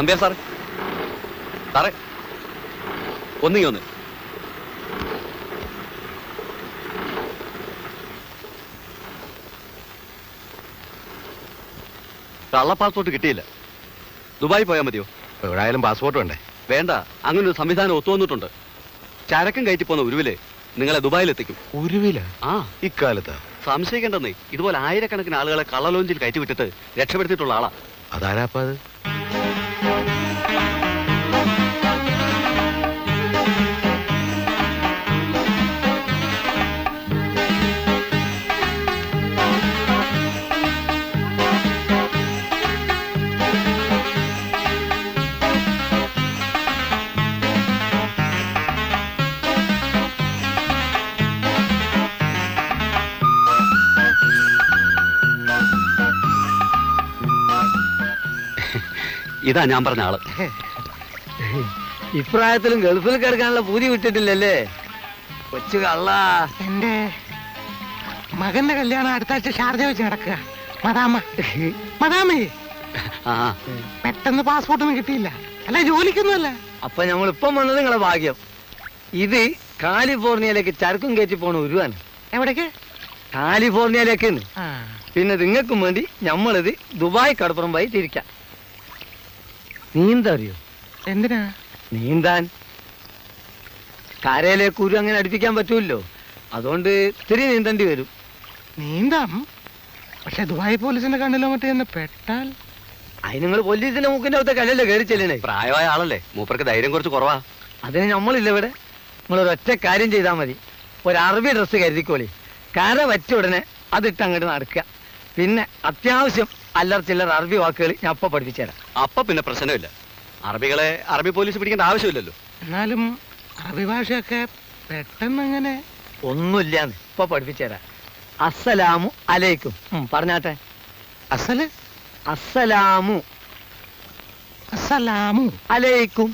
നമ്പ്യാർ സാറേ, സാറേ ഒന്നിങ്ങി ഒന്ന്. കള്ള പാസ്പോർട്ട് കിട്ടിയില്ല. ദുബായി പോയാൽ മതിയോ? എവിടെയായാലും പാസ്പോർട്ട് വേണ്ടേ? വേണ്ട, അങ്ങനെ ഒരു സംവിധാനം ഒത്തുവന്നിട്ടുണ്ട്. ചരക്കും കയറ്റി പോന്ന ഉരുവില് നിങ്ങളെ ദുബായിലെത്തിക്കും. ഉരുവില? ആ, ഇക്കാലത്ത് സംശയിക്കേണ്ടെന്നേ. ഇതുപോലെ ആയിരക്കണക്കിന് ആളുകളെ കള്ളലോഞ്ചിൽ കയറ്റി വിട്ടിട്ട് രക്ഷപ്പെടുത്തിയിട്ടുള്ള ആളാ. അതാരാപ്പ അത്? ഇതാ ഞാൻ പറഞ്ഞ ആള്. ഇപ്രായത്തിലും ഗൾഫിൽ കിടക്കാനുള്ള പൂതി വിട്ടിട്ടില്ലല്ലേ കൊച്ചു കള്ള. എന്റെ മകന്റെ കല്യാണം അടുത്ത ആഴ്ച ഷാർജ വെച്ച് നടക്കുക. മദാമേ ആ, പെട്ടെന്ന് പാസ്പോർട്ടൊന്നും കിട്ടിയില്ല. അല്ല, ജോലിക്കൊന്നുമല്ല. അപ്പൊ ഞമ്മളിപ്പം വന്നത് നിങ്ങളെ ഭാഗ്യം. ഇത് കാലിഫോർണിയയിലേക്ക് ചരക്കും കയറ്റി പോണ ഉരുവാണ്. എവിടേക്ക്? കാലിഫോർണിയയിലേക്ക്. ആ, പിന്നെ നിങ്ങൾക്കും വേണ്ടി ഞമ്മളിത് ദുബായ് കടപ്പുറം പോയി തിരിക്കാം. നീന്തറിയോ? എന്തിനാ? നീന്താൻ. കരയിലേക്ക് ഉരു അങ്ങനെ അടുപ്പിക്കാൻ പറ്റൂല്ലോ, അതുകൊണ്ട് ഇത്തിരി നീന്തേണ്ടി വരും. നീന്താം, പക്ഷെ ദുബായ് പോലീസിന്റെ കണ്ണിലോ മറ്റേ എന്ന് പെട്ടാൽ? അതിന് നിങ്ങൾ പോലീസിന്റെ മൂക്കിന്റെ അകത്തെ കല്ലല്ലേ കയറി ചെല്ലണേ. പ്രായമായ ആളല്ലേ, മൂപ്പർക്ക് ധൈര്യം കുറച്ച് കുറവാ. അതിന് നമ്മളില്ല ഇവിടെ. നിങ്ങളൊരൊറ്റ കാര്യം ചെയ്താൽ മതി. ഒരു അറബി ഡ്രസ്സ് കരുതിക്കോളി. കര വച്ച ഉടനെ അതിട്ട് അങ്ങോട്ട് നടക്കുക. പിന്നെ അത്യാവശ്യം അല്ലറ ചില്ലറ അറബി വാക്കുകൾ ഞാൻ അപ്പൊ പഠിപ്പിച്ചു തരാം. അപ്പൊ പിന്നെ പ്രശ്നമില്ല. അറബികളെ അറബി പോലീസ് പിടിക്കേണ്ട ആവശ്യമില്ലല്ലോ. എന്നാലും അറബി ഭാഷയൊക്കെ പെട്ടെന്ന് അങ്ങനെ ഒന്നുമില്ലാന്ന് ഇപ്പൊ പഠിപ്പിച്ചു തരാം. അസ്സലാമു അലൈക്കും. പറഞ്ഞാട്ടെ. അസല് അസ്സലാമു അസ്സലാമു അലൈക്കും.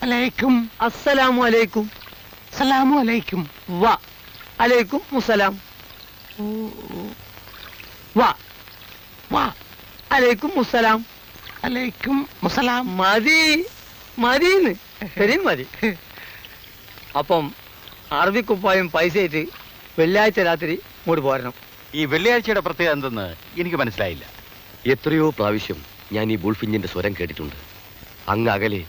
അലൈക്കും. അസ്സലാമു അലൈക്കും. അസ്സലാമു അലൈക്കും. വ അലൈക്കും മുസലാം. വ വാ അലൈക്കും മുസലാം. അലൈക്കും മുസലാം. മതി മതിന്ന് ശരി മതി. അപ്പം അറബിക്കുപ്പായും പൈസയായിട്ട് വെള്ളിയാഴ്ച രാത്രി ഇങ്ങോട്ട് പോരണം. ഈ വെള്ളിയാഴ്ചയുടെ പ്രത്യേകത എന്തെന്ന് എനിക്ക് മനസ്സിലായില്ല. എത്രയോ പ്രാവശ്യം ഞാൻ ഈ ബുൾഫിഞ്ചിന്റെ സ്വരം കേട്ടിട്ടുണ്ട്. അങ്ങ് അകലെ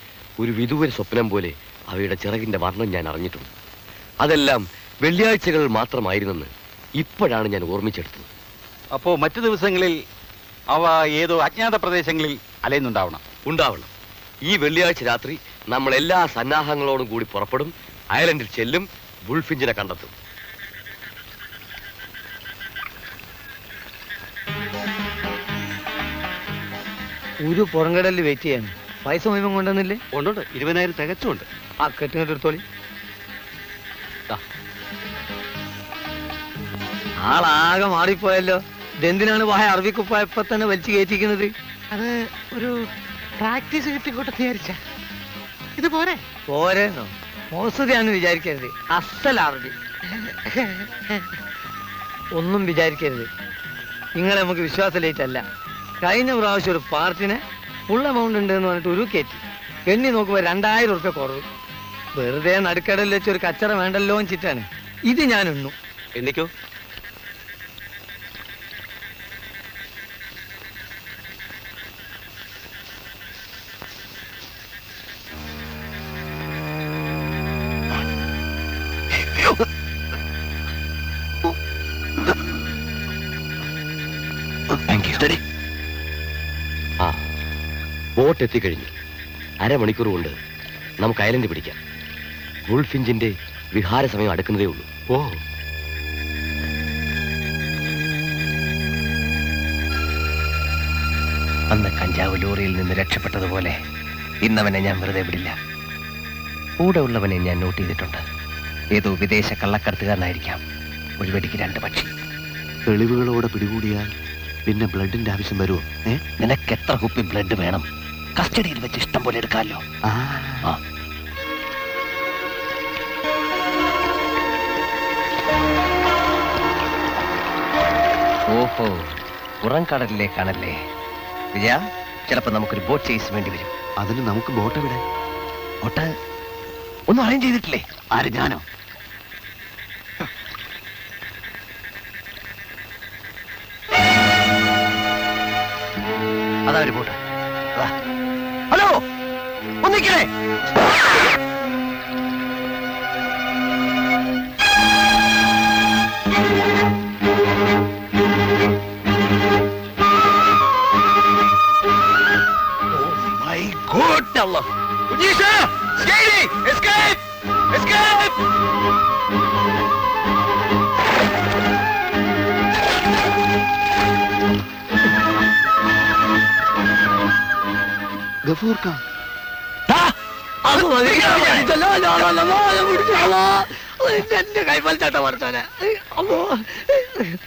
ഒരു വിദൂര സ്വപ്നം പോലെ അവയുടെ ചിറകിന്റെ വർണ്ണം ഞാൻ അറിഞ്ഞിട്ടുണ്ട്. അതെല്ലാം വെള്ളിയാഴ്ചകൾ മാത്രമായിരുന്നെന്ന് ഇപ്പോഴാണ് ഞാൻ ഓർമ്മിച്ചെടുത്തത്. അപ്പോ മറ്റു ദിവസങ്ങളിൽ അവ ഏതോ അജ്ഞാത പ്രദേശങ്ങളിൽ അലയുന്നുണ്ടാവണം. ഉണ്ടാവണം. ഈ വെള്ളിയാഴ്ച രാത്രി നമ്മൾ എല്ലാ സന്നാഹങ്ങളോടും കൂടി പുറപ്പെടും. അയലൻഡിൽ ചെല്ലും, ബുൾഫിഞ്ചിനെ കണ്ടെത്തും. ഒരു പുറംകടലിൽ വെയിറ്റ് ചെയ്യാൻ പൈസ മുഴുവൻ കൊണ്ടുവന്നില്ലേ? ഉണ്ടുണ്ട്, 20,000 തികച്ചുണ്ട്. ആ കെട്ടിങ്ങോട്ട് എടുത്തോളി. ആളാകെ മാറിപ്പോയല്ലോ. ഇതെന്തിനാണ് വായ അറബിക്കുപ്പായ ഇപ്പൊ തന്നെ വലിച്ചു കയറ്റിക്കുന്നത്? അത് ഒരു പ്രാക്ടീസ് കിട്ടിക്കോട്ടെ വിചാരിച്ച. ഇത് പോരെ? പോരെന്നോ? മോസുദിയാന്ന് വിചാരിക്കരുത്. അസ്സൽ അറബി. ഒന്നും വിചാരിക്കരുത്. നിങ്ങളെ നമുക്ക് വിശ്വാസമില്ലായിട്ടല്ല. കഴിഞ്ഞ പ്രാവശ്യം ഒരു പാർട്ടിനെ ഫുൾ എമൗണ്ട് ഉണ്ട് എന്ന് പറഞ്ഞിട്ട് ഒരു കയറ്റി. എണ്ണി നോക്കുമ്പോൾ 2,000 ഉറുപ്പ്യ കുറവ്. വെറുതെ നടുക്കടലിൽ വെച്ച് ഒരു കച്ചറ വേണ്ടല്ലോ എന്ന് ചിറ്റാണ് ഇത് ഞാൻ എണ്ണു. എണ്ണിക്കോ. ആ, ബോട്ട് എത്തിക്കഴിഞ്ഞു. അരമണിക്കൂർ കൊണ്ട് നമുക്ക് ഐലൻഡ് പിടിക്കാം. ബുൾഫിഞ്ചിന്റെ വിഹാര സമയം അടുക്കുന്നതേ ഉള്ളൂ. ഓ, അന്ന് കഞ്ചാവ് ലോറിയിൽ നിന്ന് രക്ഷപ്പെട്ടതുപോലെ ഇന്നവനെ ഞാൻ വെറുതെ വിടില്ല. കൂടെ ഉള്ളവനെ ഞാൻ നോട്ട് ചെയ്തിട്ടുണ്ട്. ഏതോ വിദേശ കള്ളക്കടത്തുകാരനായിരിക്കാം. ഒരു വെടിക്ക് 2 പക്ഷി. തെളിവുകളോടെ പിടികൂടിയാൽ പിന്നെ ബ്ലഡിന്റെ ആവശ്യം വരുമോ? നിനക്ക് എത്ര കുപ്പി ബ്ലഡ് വേണം? കസ്റ്റഡിയിൽ വെച്ച് ഇഷ്ടം പോലെ എടുക്കാമല്ലോ. ഓഹോ, പുറംകടലിലേക്കാണല്ലേ വിജയ? ചിലപ്പോൾ നമുക്കൊരു ബോട്ട് ചേസ് വേണ്ടി വരും. അതിന് നമുക്ക് ബോട്ട് എവിടെ? ബോട്ട് ഒന്നും അറേഞ്ച് ചെയ്തിട്ടില്ലേ? ആര്, ഞാനോ? അതാ ഒരു ബോട്ട്. ഹലോ, ഒന്നിക്കണേ. ഗഫൂർക്ക,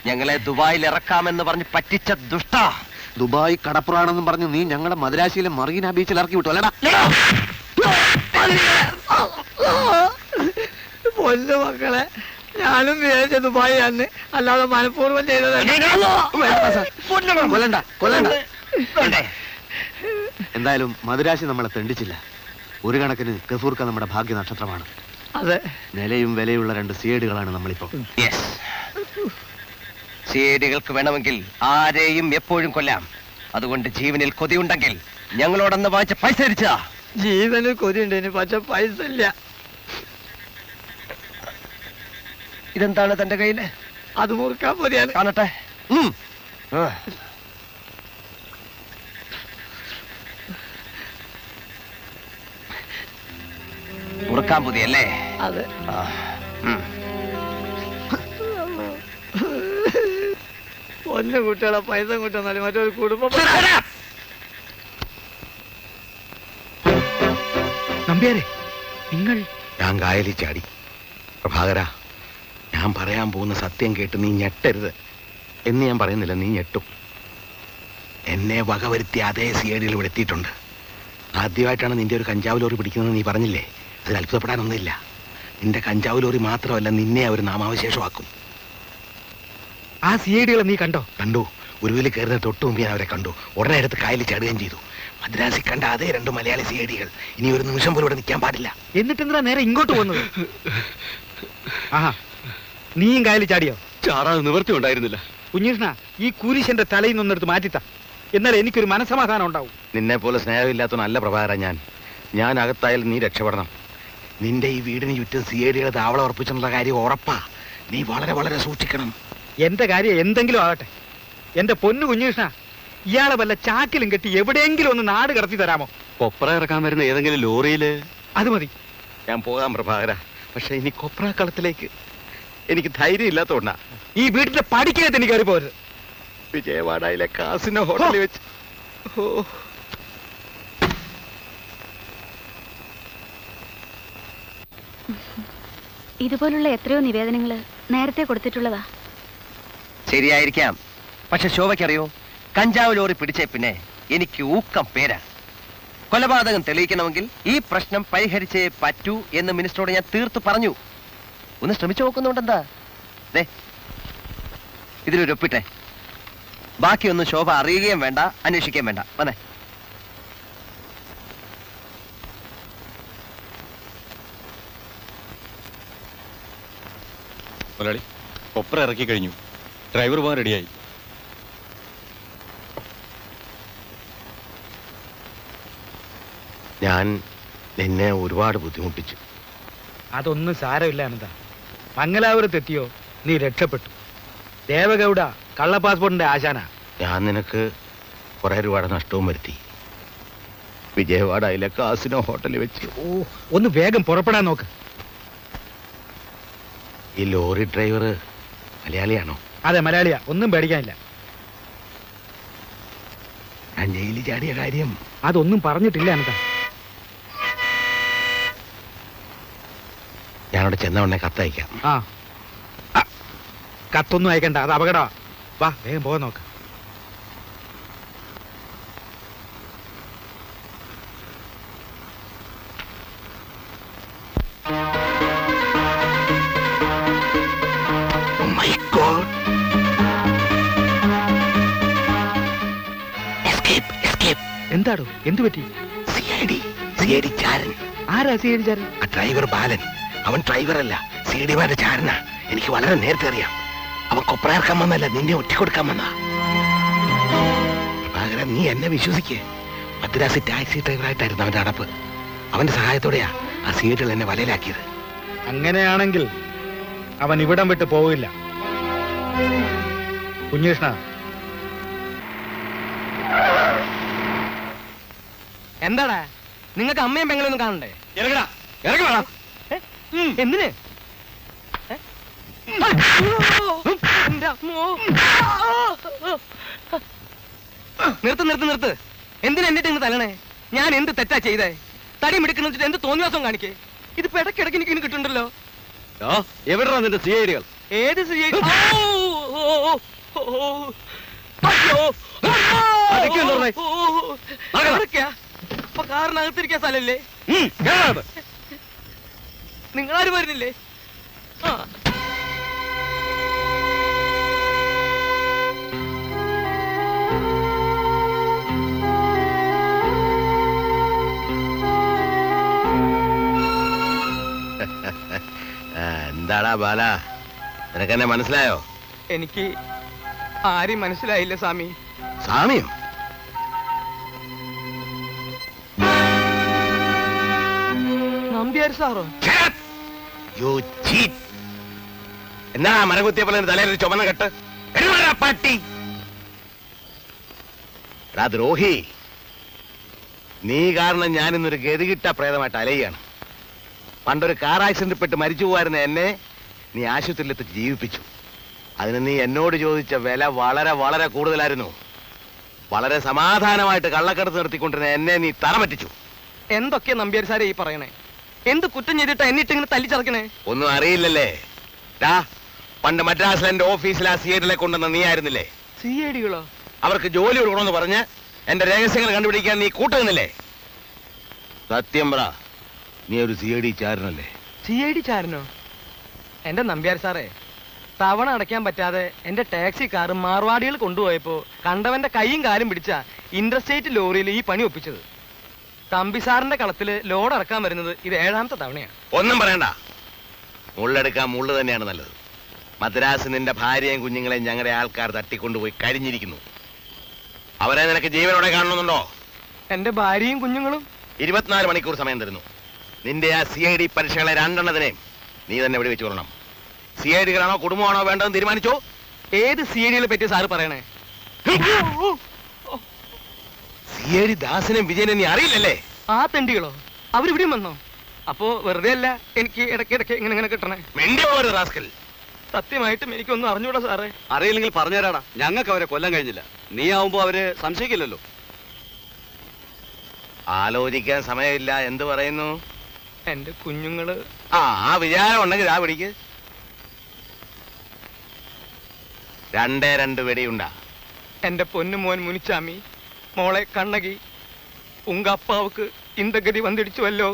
ഞങ്ങളെ ദുബായിൽ ഇറക്കാമെന്ന് പറഞ്ഞ് പറ്റിച്ച ദുഷ്ട. ദുബായ് കടപ്പുറാണെന്നും പറഞ്ഞു നീ ഞങ്ങളെ മദ്രാശിയിലെ മറീന ബീച്ചിൽ ഇറക്കി വിട്ടു അല്ലടാ? പൊന്നു മക്കളെ, ഞാനും വിചാരിച്ച ദുബായി അന്ന്, അല്ലാതെ മനഃപൂർവ്വം ചെയ്തതല്ല. കൊല്ലണ്ട, കൊല്ലണ്ട. എന്തായാലും മദ്രാശി നമ്മളെ തെണ്ടിച്ചില്ല. ഒരു കണക്കിന് ഗഫൂർക്ക നമ്മുടെ ഭാഗ്യ നക്ഷത്രമാണ്. അതെ, നിലയും വിലയുള്ള രണ്ട് സിയേഡുകളാണ് നമ്മളിപ്പോ. സിഐഡികൾക്ക് വേണമെങ്കിൽ ആരെയും എപ്പോഴും കൊല്ലാം. അതുകൊണ്ട് ജീവനിൽ കൊതിയുണ്ടെങ്കിൽ ഞങ്ങളോടന്ന് വാങ്ങിച്ച പൈസ അടിച്ചാ. ജീവന് കൊതിയുണ്ടേന്, പക്ഷെ പൈസ ഇല്ല. ഇതെന്താണ് തന്റെ കയ്യില്? അത് മുറുക്കാൻ പോലെയാണ്. കാണട്ടെ. മുറുക്കാൻ പുതിയല്ലേ? അതെ. പൊന്നു കുട്ടികളെ പൈസ കൂട്ടുന്നാലും മറ്റൊരു കുടുംബം. നമ്പ്യാരെ, നിങ്ങൾ? ഞാൻ കായലിൽ ചാടി. പ്രഭാകര, ഞാൻ പറയാൻ പോകുന്ന സത്യം കേട്ട് നീ ഞെട്ടരുത് എന്ന് ഞാൻ പറയുന്നില്ല, നീ ഞെട്ടും. എന്നെ വകവരുത്തി അതേ സിഐഡിയിൽ ഇവിടെ എത്തിയിട്ടുണ്ട്. ആദ്യമായിട്ടാണ് നിന്റെ ഒരു കഞ്ചാവ് ലോറി പിടിക്കുന്നത് നീ പറഞ്ഞില്ലേ? അതിൽ അത്ഭുതപ്പെടാനൊന്നുമില്ല. നിന്റെ കഞ്ചാവ് ലോറി മാത്രമല്ല, നിന്നെ അവർ നാമാവശേഷമാക്കും. ആ സിഐഡികളെ നീ കണ്ടോ? കണ്ടു. ഉരുവിൽ കയറുന്ന തൊട്ടു മുമ്പ് ഞാൻ അവരെ കണ്ടു. ഉടനെ എടുത്ത് കായലിൽ ചാടുകയും ചെയ്തു. മദ്രാസിൽ കണ്ട അതേ രണ്ട് മലയാളി സിഐഡികൾ. ഇനി ഒരു നിമിഷം പോലും ഇവിടെ നിൽക്കാൻ പാടില്ല. എന്നിട്ട് എന്തിനാ നേരെ ഇങ്ങോട്ട് പോകുന്നത്? ആഹാ, നീയും കായലിൽ ചാടിയോ? ചാടാതെ നിവർത്തി ഉണ്ടായിരുന്നില്ല. കുഞ്ഞീഷ്ണ, ഈ കൂരിശന്റെ തലയിൽ നിന്നെടുത്ത് മാറ്റിത്ത, എന്നാൽ എനിക്കൊരു മനസ്സമാധാനം ഉണ്ടാവും. നിന്നെ പോലെ സ്നേഹമില്ലാത്തവനല്ല പ്രഭാകര ഞാൻ അകത്തായാലും നീ രക്ഷപ്പെടണം. നിന്റെ ഈ വീടിന് ചുറ്റും സിഐഡികളെ താവളം ഉറപ്പിച്ചെന്നുള്ള കാര്യം ഉറപ്പാ. നീ വളരെ വളരെ സൂക്ഷിക്കണം. എന്റെ കാര്യം എന്തെങ്കിലും ആകട്ടെ, എന്റെ പൊന്നു കുഞ്ഞീഷ്ണ, ഇയാളെ വല്ല ചാക്കിലും കെട്ടി എവിടെയെങ്കിലും ഒന്ന് നാട് കടത്തി തരാമോ? കൊപ്ര ഇറക്കാൻ വരുന്ന ഏതെങ്കിലും ലോറിയില്? അത് മതി. ഞാൻ പോകാം പ്രഭാകര. പക്ഷെ ഇനി കൊപ്ര കളത്തിലേക്ക് എനിക്ക് ധൈര്യം ഇല്ലാത്തോണ്ടാ. ഈ വീട്ടിന്റെ പടിക്കകത്ത് എനിക്ക് കയറി പോരുത്. വിജയവാഡയിലെ കാസിനോ ഹോട്ടലിൽ വെച്ച്. ഇതുപോലുള്ള എത്രയോ നിവേദനങ്ങൾ നേരത്തെ കൊടുത്തിട്ടുള്ളതാ. ശരിയായിരിക്കാം. പക്ഷെ ശോഭയ്ക്കറിയോ, കഞ്ചാവ് ലോറി പിടിച്ചേ പിന്നെ എനിക്ക് ഊക്കം പേരാ. കൊലപാതകം തെളിയിക്കണമെങ്കിൽ ഈ പ്രശ്നം പരിഹരിച്ചേ പറ്റൂ എന്ന് മിനിസ്റ്ററോട് ഞാൻ തീർത്തു പറഞ്ഞു. ഒന്ന് ശ്രമിച്ചു നോക്കുന്നുണ്ടെന്താ? ഇതിലൊരു ഒപ്പിട്ടെ. ബാക്കിയൊന്നും ശോഭ അറിയുകയും വേണ്ട, അന്വേഷിക്കുകയും വേണ്ട. വന്നേ. മുതലാളി, കൊപ്ര ഇറക്കി കഴിഞ്ഞു. ഡ്രൈവർ പോകാൻ റെഡിയായി. ഞാൻ നിന്നെ ഒരുപാട് ബുദ്ധിമുട്ടിച്ചു. അതൊന്നും സാരമില്ല അനന്ത. മംഗലാപുരത്തെത്തിയോ നീ രക്ഷപ്പെട്ടു. ദേവഗൗഡ കള്ള പാസ്പോർട്ടിന്റെ ആശാനാ. ഞാൻ നിനക്ക് കുറെ രൂപയുടെ നഷ്ടവും വരുത്തി. വിജയവാഡയിലെ കാസിനോ ഹോട്ടലിൽ വെച്ച്. ഒന്ന് വേഗം പുറപ്പെടാൻ നോക്ക്. ഈ ലോറി ഡ്രൈവർ മലയാളിയാണോ? അതെ, മലയാളിയാ. ഒന്നും പേടിക്കാനില്ല. ഞാൻ ജയിലിൽ ചാടിയ കാര്യം അതൊന്നും പറഞ്ഞിട്ടില്ല അനന്ത. ഞാനവിടെ ചെന്നവണ്ണെ കത്തയക്കാം. ആ, കത്തൊന്നും അയക്കണ്ട, അത് അപകടമാ. വാ, വേഗം പോകാൻ നോക്ക്. എന്താടോ എന്തു പറ്റി? CID ചാരൻ. ആരാ CID ചാരൻ? ആ ഡ്രൈവർ ബാലൻ. അവൻ ഡ്രൈവറല്ല, CID-മാരുടെ ചാരനാ. എനിക്ക് വളരെ നേരത്തെ അറിയാം. അവൻ കൊപ്രയർക്കാൻ വന്നല്ല, നിന്നെ ഒറ്റിക്കൊടുക്കാൻ വന്നാ. പ്രഭാകരൻ, നീ എന്നെ വിശ്വസിക്കേ. മദ്രാസ് ടാക്സി ഡ്രൈവറായിട്ടായിരുന്നു അവന്റെ അടപ്പ്. അവന്റെ സഹായത്തോടെയാ ആ CID എന്നെ വലയിലാക്കിയത്. അങ്ങനെയാണെങ്കിൽ അവൻ ഇവിടം വിട്ട് പോവില്ല. കുഞ്ഞികൃഷ്ണ, എന്താടാ നിങ്ങൾക്ക് അമ്മയും പെങ്ങളൊന്നും കാണണ്ടേ? ഇറങ്ങടാ, ഇറങ്ങടാ. എന്തിന്? എന്റെ അമ്മോ. നിർത്ത് നിർത്ത് നിർത്ത്. എന്തിനാ എന്നിട്ട് ഇങ്ങ് തല്ലണേ? ഞാൻ എന്ത് തെറ്റാ ചെയ്തേ? തടി മിടുക്കുന്ന വെച്ചിട്ട് എന്ത് തോന്നിവാസം കാണിക്കേ? ഇതിപ്പോ ഇടയ്ക്കിടയ്ക്ക് എനിക്ക് ഇങ്ങനെ കിട്ടുന്നുണ്ടല്ലോ. എവിടെയാ നിന്റെ CID-കൾ? ഏത് CID? അപ്പൊ കാറിനകത്തിരിക്കാൻ സ്ഥലല്ലേ? നിങ്ങളാരും വരുന്നില്ലേ? ആ എന്താടാ ബാല, നിനക്കെന്നെ മനസ്സിലായോ? എനിക്ക് ആരും മനസ്സിലായില്ല സ്വാമി. സാമിയോ? നമ്പ്യാർ സാറോ? എന്നാ മരം കുത്തിയപ്പോൾ തലയിൽ ചുമന്ന കെട്ട്? പട്ടി ദ്രോഹി, നീ കാരണം ഞാനിന്നൊരു ഗതികിട്ട പ്രേതമായിട്ട് അലയുകയാണ്. പണ്ടൊരു കാർ ആക്സിഡന്റ് പെട്ട് മരിച്ചു പോകാരുന്ന എന്നെ നീ ആശുപത്രിയിലെത്തി ജീവിപ്പിച്ചു. അതിന് നീ എന്നോട് ചോദിച്ച വില വളരെ വളരെ കൂടുതലായിരുന്നു. വളരെ സമാധാനമായിട്ട് കള്ളക്കടത്ത് നിർത്തിക്കൊണ്ടിരുന്ന എന്നെ നീ തറ പറ്റിച്ചു. എന്തൊക്കെയാ നമ്പ്യാർ സാറേ ഈ പറയണേ? എന്ത് കുറ്റം ചെയ്തിട്ടാ എന്നിട്ട് ഇങ്ങനെ തല്ലിച്ചറക്കണേ? ഒന്നും അറിയില്ലല്ലേ? പണ്ട് മദ്രാസിൽ എന്റെ ഓഫീസിൽ ആ CID-കളെ കൊണ്ടുവന്ന നീ ആയിരുന്നില്ലേ? CID-കളോ? അവർക്ക് ജോലി കൊടുക്കണമെന്ന് പറഞ്ഞ് എന്റെ രഹസ്യങ്ങൾ കണ്ടുപിടിക്കാൻ നീ കൂട്ടുന്നില്ലേ? സത്യം പറ, നീ ഒരു CID ചാരനല്ലേ? CID ചാരനോ? എന്റെ നമ്പ്യാർ സാറേ, തവണ അടയ്ക്കാൻ പറ്റാതെ എന്റെ ടാക്സി കാർ മാർവാടികൾ കൊണ്ടുപോയപ്പോ കണ്ടവന്റെ കൈയും കാലും പിടിച്ച ഇന്റർസ്റ്റേറ്റ് ലോറിയിൽ ഈ പണി ഒപ്പിച്ചത്. തമ്പി സാറിന്റെ കളത്തില് ലോഡ് ഇറക്കാൻ വരുന്നത് ഇത് 7ാമത്തെ തവണയാണ്. ഒന്നും പറയണ്ട, മുള്ളെടുക്കാൻ മുള്ളു തന്നെയാണ് നല്ലത്. മദ്രാസ് നിന്റെ ഭാര്യയും കുഞ്ഞുങ്ങളെയും ഞങ്ങളുടെ ആൾക്കാർ തട്ടിക്കൊണ്ടുപോയി കരിഞ്ഞിരിക്കുന്നു. അവരെ നിനക്ക് ജീവനോടെ കാണണമെന്നുണ്ടോ? എന്റെ ഭാര്യയും കുഞ്ഞുങ്ങളും 24 മണിക്കൂർ സമയം തരുന്നു. നിന്റെ ആ CID പരീക്ഷകളെ 2 നീ തന്നെ ഇവിടെ വെച്ച് കൊള്ളണം. CID-കളാണോ കുടുംബമാണോ വേണ്ടതെന്ന് തീരുമാനിച്ചോ? ഏത് CID-കളെ പറ്റി സാറ് പറയണേ? CID ദാസനും വിജയനും നീ അറിയില്ലല്ലേ? ആ തെണ്ടികളോ? അവരിവിടെയും വന്നോ? അപ്പോ വെറുതെ അല്ല എനിക്ക് ഇടയ്ക്കിടയ്ക്ക് ഇങ്ങനെ കിട്ടണേ. മിണ്ടി പോകരുത് റാസ്കൽ. സത്യമായിട്ടും എനിക്കൊന്നും അറിഞ്ഞൂടാ സാറേ. അറിയില്ലെങ്കിൽ പറഞ്ഞുതരാടാ. ഞങ്ങൾക്ക് അവരെ കൊല്ലാൻ കഴിഞ്ഞില്ല. നീ ആവുമ്പോ അവര് സംശയിക്കില്ലല്ലോ. ആലോചിക്കാൻ സമയമില്ല. എന്ത് പറയുന്നു? എന്റെ കുഞ്ഞുങ്ങള്. ആ വിചാരം ഉണ്ടെങ്കിൽ ആ പിടിക്ക്. 2 വെടിയുണ്ടാ. എന്റെ പൊന്നു മോൻ മുനിച്ചാമി, മോളെ കണ്ണകി, ഉങ്ക അപ്പാവുക്ക് ഇന്ത ഗതി വന്നിടിച്ചുവല്ലോ.